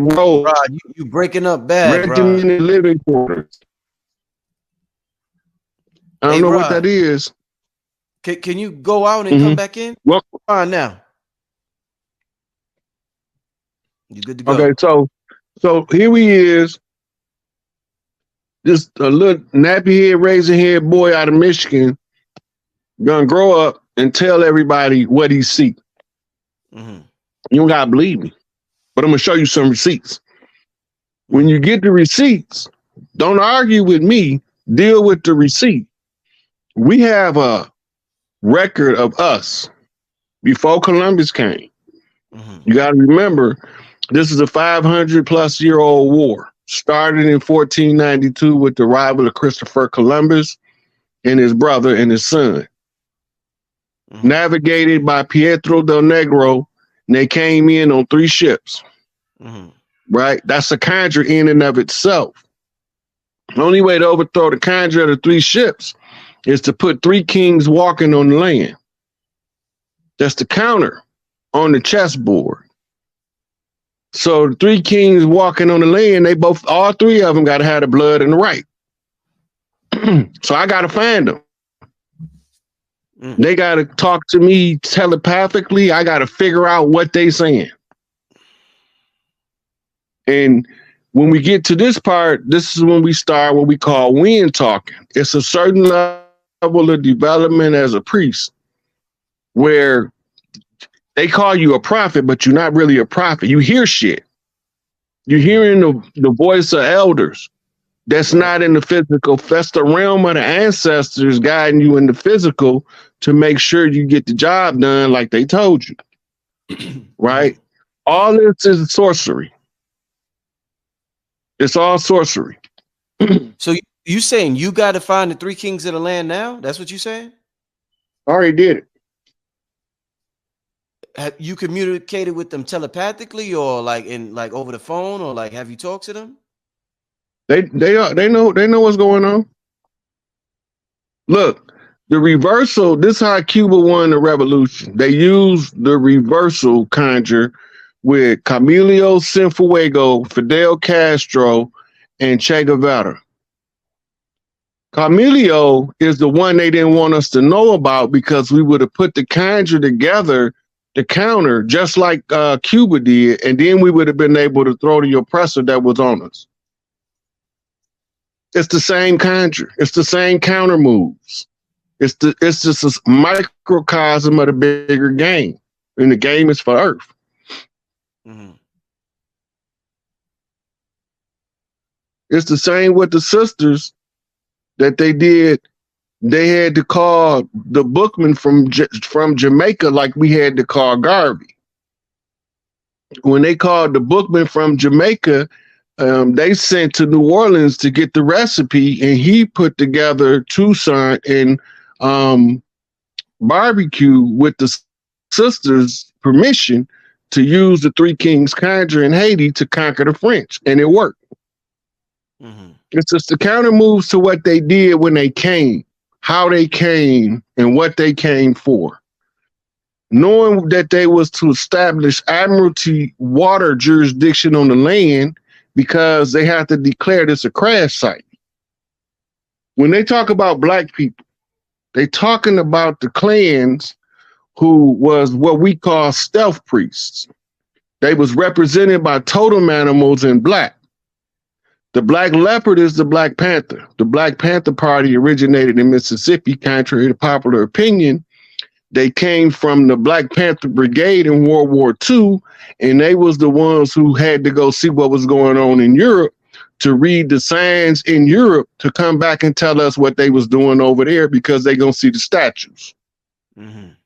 road. Rod, you breaking up bad, Rent them Rod. in the living quarters. I don't know Rod, what that is. Can you go out and come back in? Well, Fine now. You good to go? okay, so here he is, just a little nappy head, raisin head boy out of Michigan, gonna grow up and tell everybody what he see. You don't gotta believe me, but I'm gonna show you some receipts. When you get the receipts, don't argue with me. Deal with the receipt. We have a record of us before Columbus came. You got to remember, this is a 500-plus-year-old war. Started in 1492 with the arrival of Christopher Columbus and his brother and his son. Navigated by Pietro del Negro, and they came in on 3 ships. Right? That's a conjure in and of itself. The only way to overthrow the conjure of the 3 ships is to put 3 kings walking on the land. That's the counter on the chessboard. So the 3 kings walking on the land, all 3 of them got to have the blood and the right. So I got to find them. They got to talk to me telepathically. I got to figure out what they saying. And when we get to this part, this is when we start what we call wind talking. It's a certain level of development as a priest where they call you a prophet, but you're not really a prophet. You hear shit. You're hearing the voice of elders. That's not in the physical. That's the realm of the ancestors guiding you in the physical to make sure you get the job done like they told you. Right? All this is sorcery. It's all sorcery. So you saying you got to find the 3 kings of the land now? That's what you saying? I already did it. Have you communicated with them telepathically or like over the phone, or like have you talked to them? They know what's going on. Look, the reversal, this is how Cuba won the revolution. They used the reversal conjure with Camilo Cienfuegos, Fidel Castro, and Che Guevara. Camilo is the one they didn't want us to know about because we would have put the conjure together, the counter, just like Cuba did, and then we would have been able to throw the oppressor that was on us. It's the same conjure. It's the same counter moves. It's just a microcosm of the bigger game, and the game is for Earth. It's the same with the sisters that they did. They had to call the bookman from Jamaica like we had to call Garvey. When they called the bookman from Jamaica, they sent to New Orleans to get the recipe, and he put together Toussaint and barbecue with the sisters' permission to use the 3 kings conjure in Haiti to conquer the French, and it worked. It's just the counter moves to what they did when they came, how they came, and what they came for. Knowing that they was to establish admiralty water jurisdiction on the land because they have to declare this a crash site. When they talk about black people, they talking about the clans who was what we call stealth priests. They was represented by totem animals in black. The Black Leopard is the Black Panther. The Black Panther Party originated in Mississippi, contrary to popular opinion. They came from the Black Panther Brigade in World War II, and they was the ones who had to go see what was going on in Europe to read the signs in Europe to come back and tell us what they was doing over there because they gonna see the statues. And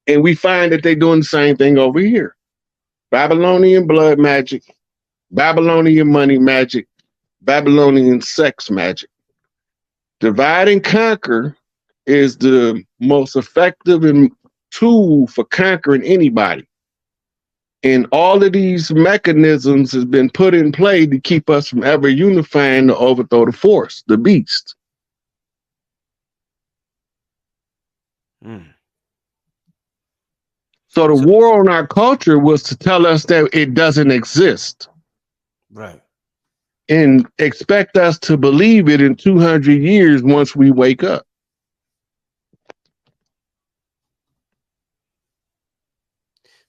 we find that they doing the same thing over here. Babylonian blood magic, Babylonian money magic, Babylonian sex magic. Divide and conquer is the most effective tool for conquering anybody. And all of these mechanisms has been put in play to keep us from ever unifying to overthrow the force, the beast. So the war on our culture was to tell us that it doesn't exist. Right. And expect us to believe it in 200 years once we wake up.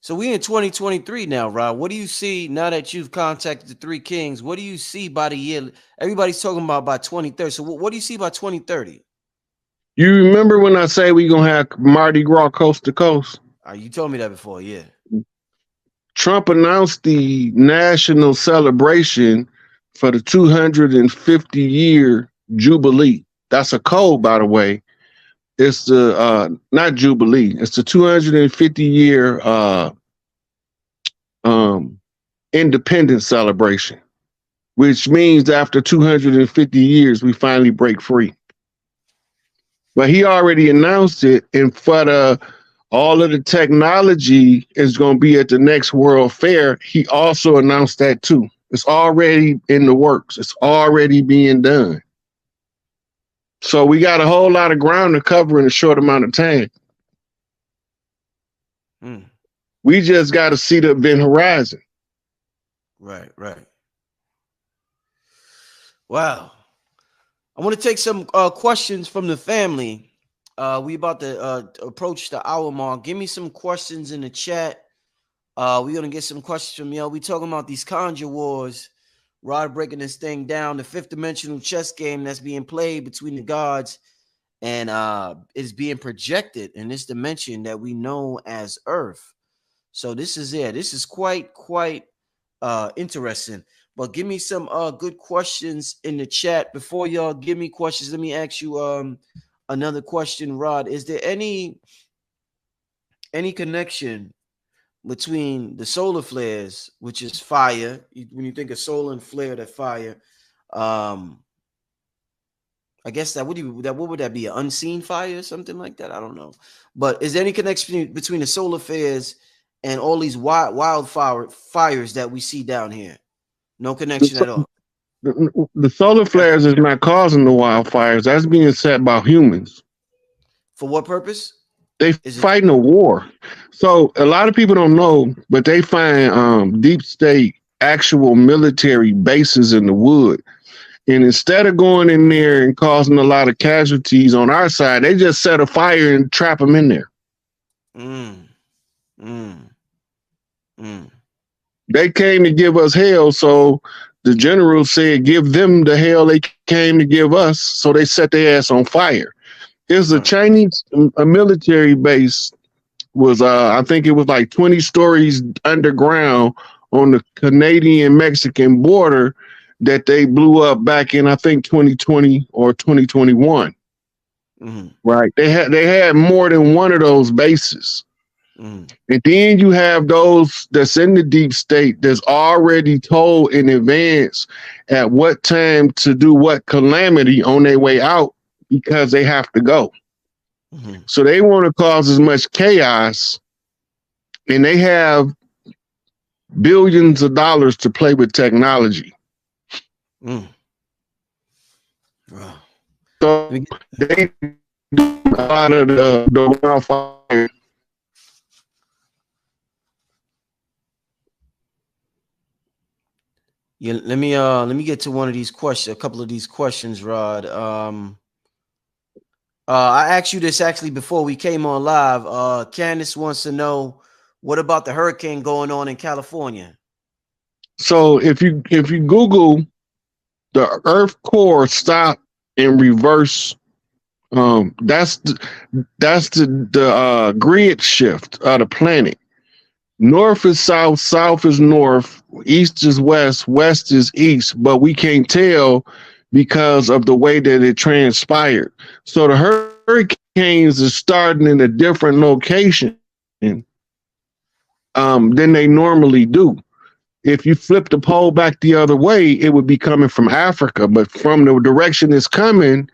So we in 2023 now, Rob. What do you see now that you've contacted the Three Kings? What do you see by the year? Everybody's talking about by 2030. So what do you see by 2030? You remember when I say we gonna have Mardi Gras coast to coast? You told me that before, yeah. Trump announced the national celebration for the 250-year Jubilee. That's a code, by the way. It's the not Jubilee. It's the 250-year independence celebration, which means after 250 years we finally break free. But he already announced it, and for all of the technology is going to be at the next World Fair. He also announced that too. It's already in the works. It's already being done. So we got a whole lot of ground to cover in a short amount of time. We just got to see the event horizon. Right. Wow. I want to take some questions from the family. We about to approach the hour mark. Give me some questions in the chat. We're going to get some questions from y'all. We talking about these conjure wars. Rod breaking this thing down, the fifth dimensional chess game that's being played between the gods and is being projected in this dimension that we know as Earth. So this is it. This is quite interesting. But give me some good questions in the chat. Before y'all give me questions, let me ask you another question, Rod. Is there any connection between the solar flares, which is fire? When you think of solar and flare, that fire, I guess what would that be? An unseen fire or something like that? I don't know. But is there any connection between the solar flares and all these fires that we see down here? No connection at all. The solar flares is not causing the wildfires. That's being set by humans. For what purpose? They fighting a war. So a lot of people don't know, but they find deep state actual military bases in the wood. And instead of going in there and causing a lot of casualties on our side, they just set a fire and trap them in there. They came to give us hell, so the general said, give them the hell they came to give us, so they set their ass on fire. It's a Chinese military base, was I think it was like 20 stories underground on the Canadian-Mexican border that they blew up back in, I think, 2020 or 2021. Right? They had more than one of those bases. And then you have those that's in the deep state that's already told in advance at what time to do what calamity on their way out because they have to go. So they want to cause as much chaos, and they have billions of dollars to play with technology. So they do a lot of the wildfire. Yeah, let me get to one of these questions, a couple of these questions, Rod. I asked you this actually before we came on live. Candace wants to know, what about the hurricane going on in California? So if you Google the Earth core stop and reverse, that's the grid shift of the planet. North is south, south is north, east is west, west is east, but we can't tell because of the way that it transpired. So the hurricanes are starting in a different location than they normally do. If you flip the pole back the other way, it would be coming from Africa, but from the direction it's coming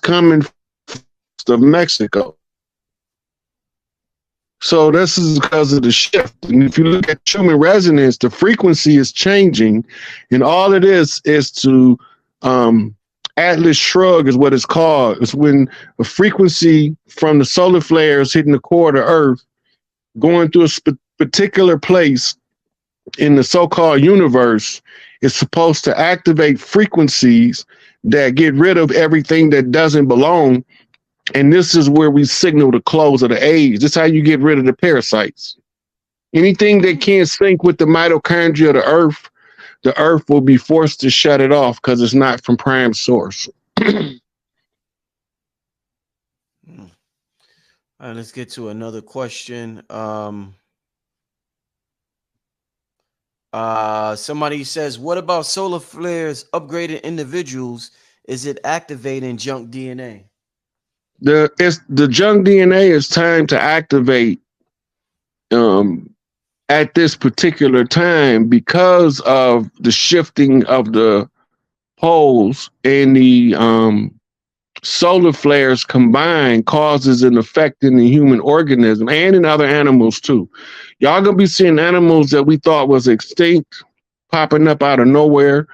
from Mexico. So this is because of the shift. And if you look at human resonance, the frequency is changing. And all it is to Atlas shrug is what it's called. It's when a frequency from the solar flares hitting the core of the Earth going through a particular place in the so-called universe is supposed to activate frequencies that get rid of everything that doesn't belong. And this is where we signal the close of the age. This is how you get rid of the parasites. Anything that can't sync with the mitochondria of the earth will be forced to shut it off because it's not from prime source. All right, let's get to another question. Somebody says, what about solar flares upgraded individuals? Is it activating junk DNA? The junk DNA is time to activate at this particular time because of the shifting of the poles, and the solar flares combined causes an effect in the human organism and in other animals too. Y'all gonna be seeing animals that we thought was extinct popping up out of nowhere,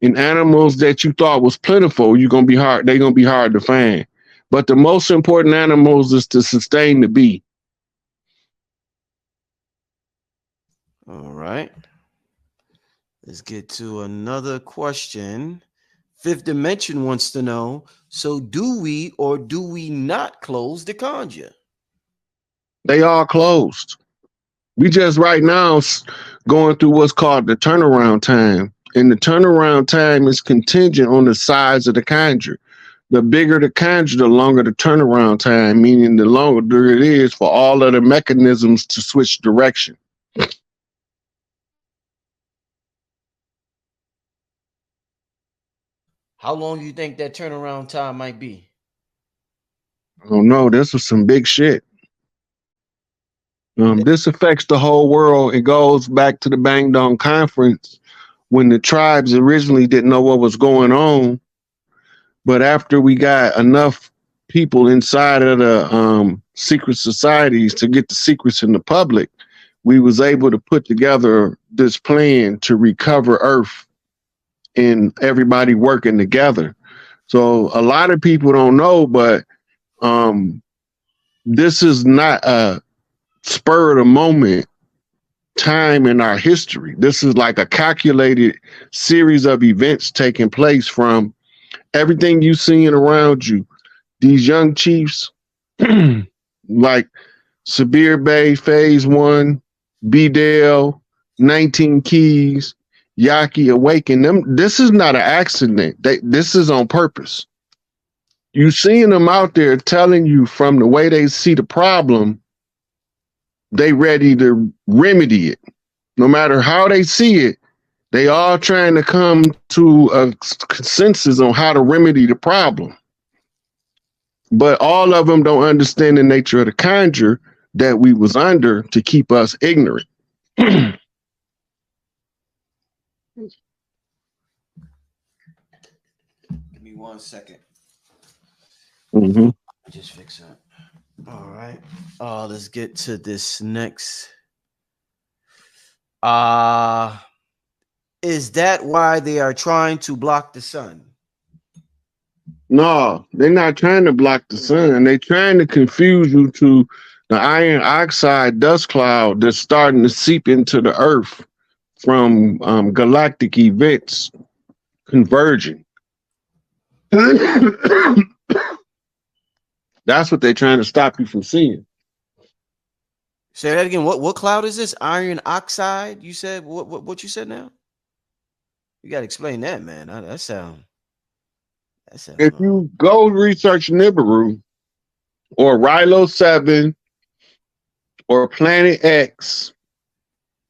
and animals that you thought was plentiful. They're gonna be hard to find. But the most important animals is to sustain the bee. All right. Let's get to another question. Fifth Dimension wants to know, so do we or do we not close the conjure? They are closed. We just right now going through what's called the turnaround time. And the turnaround time is contingent on the size of the conjure. The bigger the conjure, the longer the turnaround time, meaning the longer it is for all of the mechanisms to switch direction. How long do you think that turnaround time might be? I don't know. This was some big shit. This affects the whole world. It goes back to the Bang Dong Conference when the tribes originally didn't know what was going on. But after we got enough people inside of the secret societies to get the secrets in the public, we was able to put together this plan to recover Earth and everybody working together. So a lot of people don't know, but this is not a spur of the moment time in our history. This is like a calculated series of events taking place from everything you seeing around you. These young chiefs, like Sabir Bay, Phase 1, B-Dale, 19 Keys, Yaki Awaken, them. This is not an accident. This is on purpose. You seeing them out there telling you from the way they see the problem, they ready to remedy it. No matter how they see it, they all trying to come to a consensus on how to remedy the problem. But all of them don't understand the nature of the conjure that we was under to keep us ignorant. Give me 1 second. Just fix that. All right. Let's get to this next. Is that why they are trying to block the sun? No, they're not trying to block the sun. They're trying to confuse you to the iron oxide dust cloud that's starting to seep into the earth from galactic events converging. That's what they're trying to stop you from seeing. Say that again. What cloud is this? Iron oxide? You said what you said now? You gotta explain that, man. That sound. If you go research Nibiru or Rilo 7 or Planet X,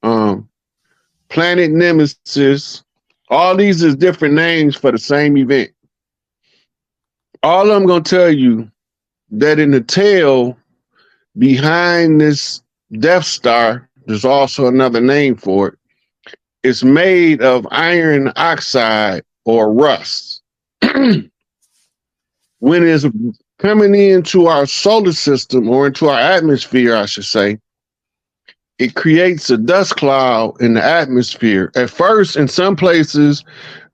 Planet Nemesis, all these is different names for the same event. All I'm gonna tell you that in the tail behind this Death Star, there's also another name for it. It's made of iron oxide or rust. When it's coming into our solar system or into our atmosphere, I should say, it creates a dust cloud in the atmosphere. At first, in some places,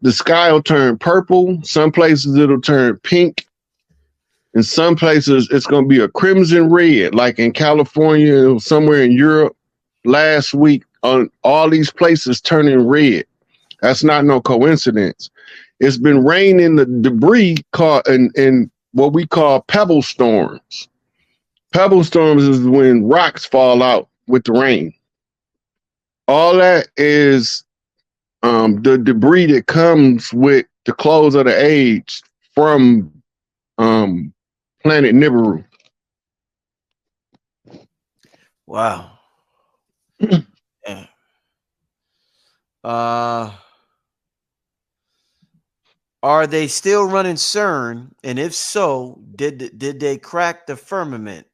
the sky will turn purple. Some places it'll turn pink. In some places, it's going to be a crimson red, like in California, somewhere in Europe. Last week, on all these places turning red. That's not no coincidence. It's been raining the debris caught in what we call pebble storms. Pebble storms is when rocks fall out with the rain. All that is the debris that comes with the close of the age from planet Nibiru. Wow. Yeah. Are they still running CERN? And if so, did they crack the firmament?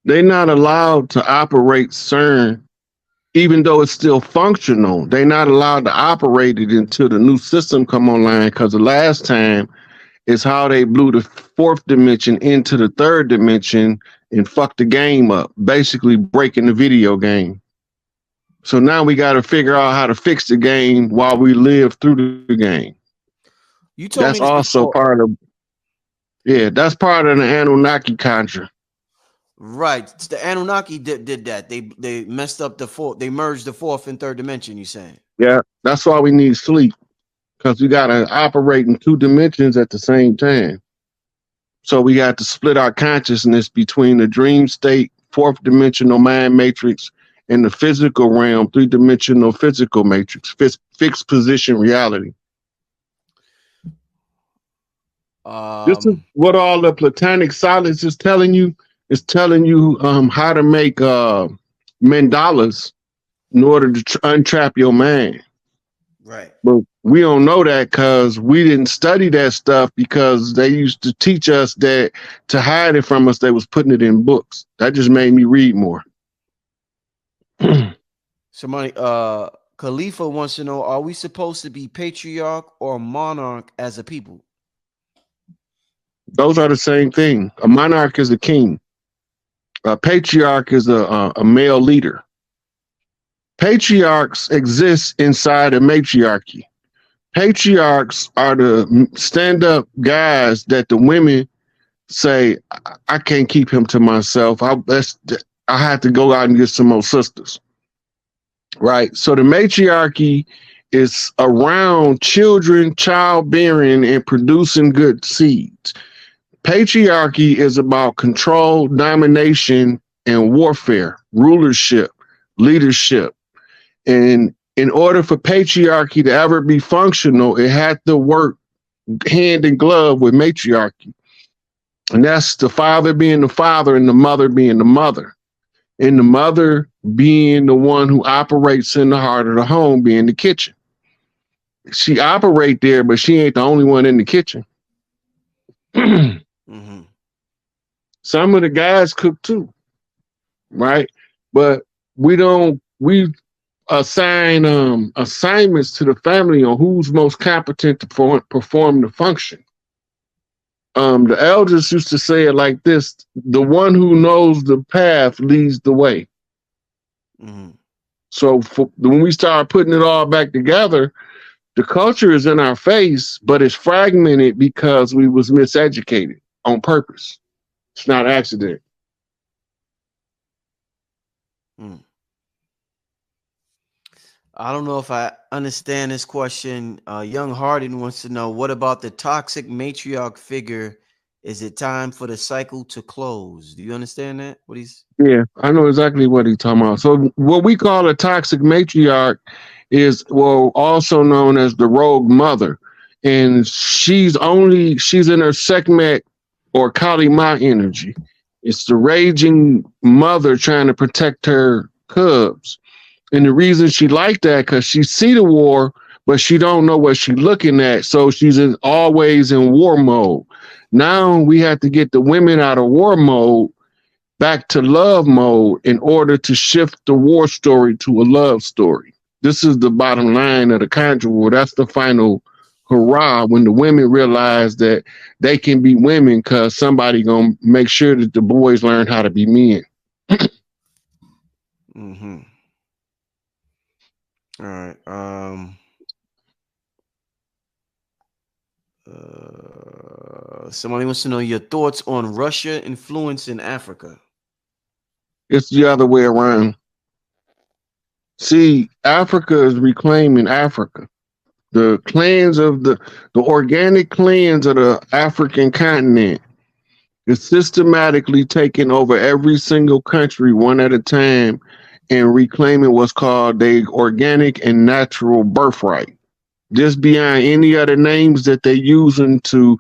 They're not allowed to operate CERN, even though it's still functional. They're not allowed to operate it until the new system come online, because the last time is how they blew the fourth dimension into the third dimension and fucked the game up, basically breaking the video game. So now we got to figure out how to fix the game while we live through the game. You told That's me this also before. part of, that's part of the Anunnaki conjure. Right. The Anunnaki did that. They messed up the fourth. They merged the fourth and third dimension, you saying? Yeah, that's why we need sleep, because we got to operate in two dimensions at the same time. So we got to split our consciousness between the dream state, fourth dimensional mind matrix, and the physical realm, three-dimensional physical matrix, fixed position reality. This is what all the platonic solids is telling you. It's telling you how to make mandalas in order to untrap your mind. Right. But we don't know that because we didn't study that stuff, because they used to teach us that to hide it from us, they was putting it in books. That just made me read more. Somebody, Khalifa wants to know, are we supposed to be patriarch or monarch as a people? Those are the same thing. A monarch is a king. A patriarch is a male leader. Patriarchs exist inside a matriarchy. Patriarchs are the stand-up guys that the women say, I can't keep him to myself. I have to go out and get some more sisters. Right? So the matriarchy is around children, childbearing, and producing good seeds. Patriarchy is about control, domination, and warfare, rulership, leadership. And in order for patriarchy to ever be functional, it had to work hand in glove with matriarchy. And that's the father being the father and the mother being the mother. And the mother being the one who operates in the heart of the home, being the kitchen. She operate there, but she ain't the only one in the kitchen. Mm-hmm. Some of the guys cook too, right? But we assign assignments to the family on who's most competent to perform the function. The elders used to say it like this: the one who knows the path leads the way. Mm-hmm. So when we start putting it all back together, the culture is in our face, but it's fragmented because we was miseducated on purpose. It's not accident. I don't know if I understand this question. Young Hardin wants to know, what about the toxic matriarch figure? Is it time for the cycle to close? Do you understand that? What he's Yeah, I know exactly what he's talking about. So what we call a toxic matriarch is, well, also known as the rogue mother. And she's in her Sekhmet or Kali Ma energy. It's the raging mother trying to protect her cubs. And the reason she like that, because she see the war, but she don't know what she's looking at. So she's always in war mode. Now we have to get the women out of war mode back to love mode in order to shift the war story to a love story. This is the bottom line of the conjure war. That's the final hurrah, when the women realize that they can be women, because somebody gonna make sure that the boys learn how to be men. mm-hmm. All right. Somebody wants to know your thoughts on Russia influence in Africa. It's the other way around. See, Africa is reclaiming Africa. The clans of the organic clans of the African continent is systematically taking over every single country one at a time and reclaiming what's called their organic and natural birthright. Just beyond any other names that they're using to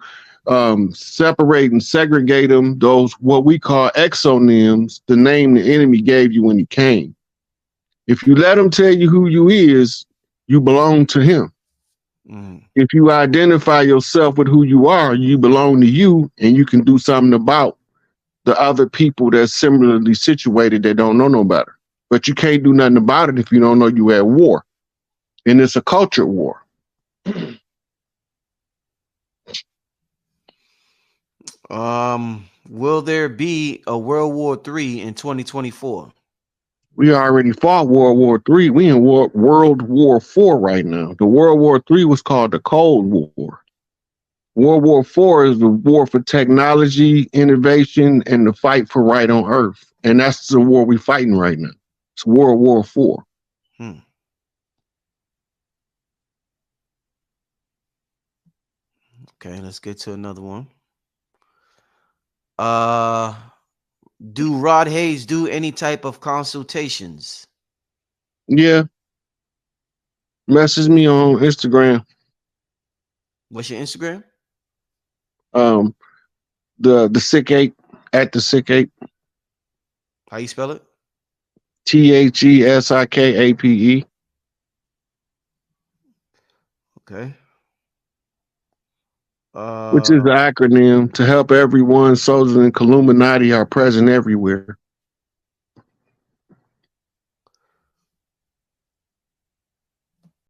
separate and segregate them, those what we call exonyms, the name the enemy gave you when he came. If you let him tell you who you is, you belong to him. If you identify yourself with who you are, you belong to you, and you can do something about the other people that's similarly situated that don't know no better. But you can't do nothing about it if you don't know you at war. And it's a culture war. Will there be a World War III in 2024? We already fought World War III. We in World War IV right now. The World War III was called the Cold War. World War IV is the war for technology, innovation, and the fight for right on Earth. And that's the war we're fighting right now. It's World War IV. Okay, let's get to another one. Do Rod Hayes do any type of consultations? Yeah. Message me on Instagram. What's your Instagram? The SikApe, at the SikApe. How you spell it? THESIKAPE. Okay. Which is the acronym to help everyone. Soldiers and Illuminati are present everywhere.